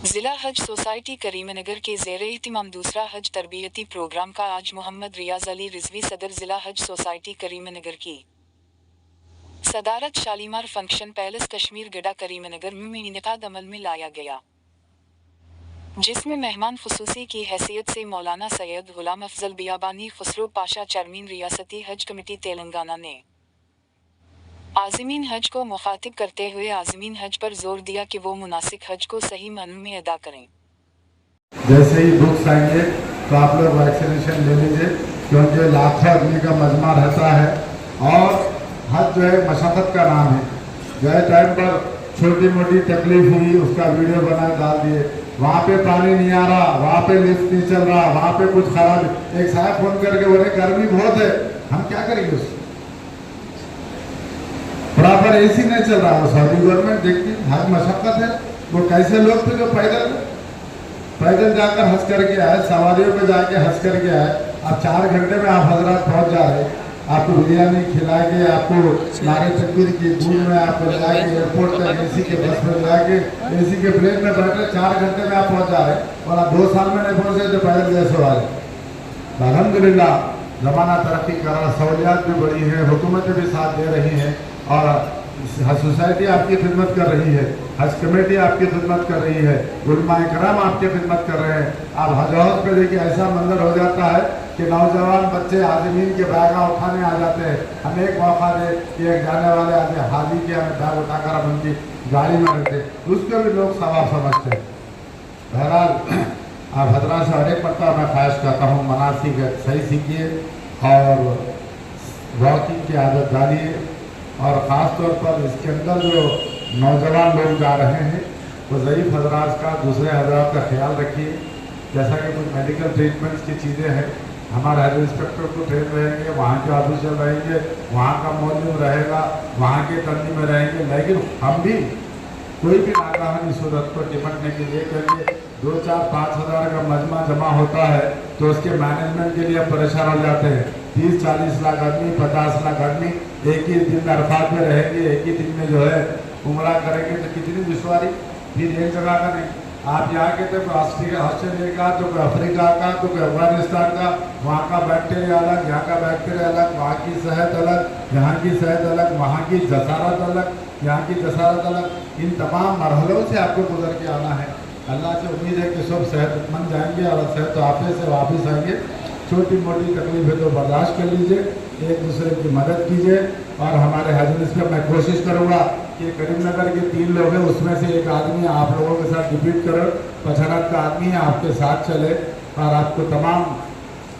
जिला हज सोसाइटी करीमनगर के ज़ेर-ए-इत्तिमाम दूसरा हज तरबियती प्रोग्राम का आज मोहम्मद रियाज अली रिजवी सदर जिला हज सोसाइटी करीमनगर की सदारत शालीमार फंक्शन पैलेस कश्मीर गड्डा करीमनगर में इनेकाद अमल में लाया गया, जिसमें मेहमान खुसूसी की हैसियत से मौलाना सैयद गुलाम अफजल बियाबानी खुसरो पाशा चेयरमैन रियासती हज कमेटी तेलंगाना ने आज़मीन हज को मुखातिब करते हुए आज़मीन हज पर जोर दिया कि वो मुनासिक हज को सही मानों में अदा करें। जैसे ही बुक्स आएंगे तो आप लोग वैक्सीनेशन ले लीजिए, क्योंकि लाखों आदमी का मजमा रहता है और हज जो है मशक्क़त का नाम है। गए टाइम पर छोटी मोटी तकलीफ हुई, उसका वीडियो बना डाल दिए, वहाँ पे पानी नहीं आ रहा, वहाँ पे लिफ्ट नहीं चल रहा, वहाँ पे कुछ खराब। एक साहब फोन करके बोले गर्मी बहुत है, हम क्या करेंगे उससे, बराबर एसी नहीं चल रहा। वो सऊदी गवर्नमेंट देखती हज मशक्कत है। वो कैसे लोग थे जो पैदल जाकर हज करके आए, सवारियों पे जाके हज करके आए। अब 4 घंटे में आप हजरात पहुंच जा रहे, आपको बिरयानी खिला के, आपको नारे तकबीर की धूल में आपको ले जाके एयरपोर्ट तक एसी के बस में ले जाके एसी के प्लेन में बैठे 4 घंटे में आप पहुंच जा रहे, और आप 2 साल में नहीं पहुंचे तो पैदल जैसे वाले। अल्हम्दुलिल्लाह जमाना तरक्की कर रहा, सहूलियात भी बढ़ी है, हुकूमतें भी साथ दे रही हैं और हज सोसाइटी आपकी खिदमत कर रही है, हज कमेटी आपकी खिदमत कर रही है, उलमाए कराम आपकी खिदमत कर रहे हैं। अब हज हाउस पे देखिए ऐसा मंजर हो जाता है कि नौजवान बच्चे आज़मीन के बैगा उठाने आ जाते हैं। हम एक मौका दे कि एक जाने वाले आदमी हाजी के हमें बैग उठाकर हम उनकी गाड़ी में रखते, उसको भी लोग सवाब समझते हैं। बहरहाल आप हजरात से हर एक मरतबा मैं ख्वाहिश करता हूँ, मनासिक सही सीखिए और वॉकिंग की आदत डालिए, और ख़ास तौर पर इसके अंदर जो नौजवान लोग जा रहे हैं वो ज़ईफ़ हजरात का, दूसरे हजरात का ख्याल रखिए। जैसा कि कुछ मेडिकल ट्रीटमेंट्स की चीज़ें हैं, हमारे हेल्थ इंस्पेक्टर को ट्रेन रहेंगे, वहाँ के ऑफिसर रहेंगे, वहाँ का मौजूद रहेगा, वहाँ के तंजीम में रहेंगे, लेकिन हम भी कोई भी नाकाहानी सूरत को निपटने के लिए, क्योंकि 2, 4, 5 हज़ार का मजमा जमा होता है तो उसके मैनेजमेंट के लिए परेशान हो जाते हैं। 30-40 लाख आदमी, 50 लाख आदमी एक ही दिन अरफात में रहेंगे, एक ही दिन में जो है उमरा करेंगे, तो कितनी दुश्वारी। फिर एक जगह का नहीं, आप यहाँ के तो कोई ऑस्ट्रेलिया का, तो कोई अफ्रीका का, तो कोई अफगानिस्तान का, वहाँ का बैक्टीरिया अलग, यहाँ का बैक्टीरिया अलग, वहाँ की सेहत अलग, यहाँ की सेहत अलग, वहाँ की जसारत अलग, यहाँ की जसारत अलग। इन तमाम मरहलों से आपको गुजर के आना है। अल्लाह से उम्मीद है कि सब सेहतमंद जाएंगे और सेहत आफियत से वापस आएंगे। छोटी मोटी तकलीफें तो बर्दाश्त कर लीजिए, एक दूसरे की मदद कीजिए। और हमारे हज में मैं कोशिश करूँगा कि करीमनगर के 3 लोग हैं, उसमें से एक आदमी आप लोगों के साथ डिप्यूट करो, 55 का आदमी है, आपके साथ चले और आपको तमाम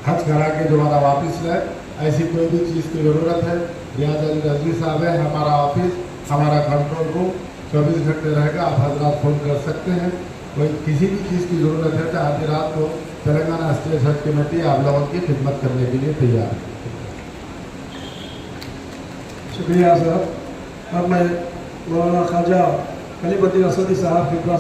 हज करा के दोबारा वापस लाए। ऐसी कोई भी चीज़ की ज़रूरत है, रियाज अली रिजवी साहब है, हमारा ऑफिस, हमारा कंट्रोल रूम 24 घंटे रहेगा, आप हजरात फ़ोन कर सकते हैं। कोई किसी भी चीज़ की ज़रूरत है तो आधी रात को तेलंगाना स्टेट हज कमेटी आप लोगों की खिदमत करने के लिए तैयार है। शुक्रिया सर। अब मैं मौलाना ख्वाजा खलीफुद्दीन असदी साहब के पास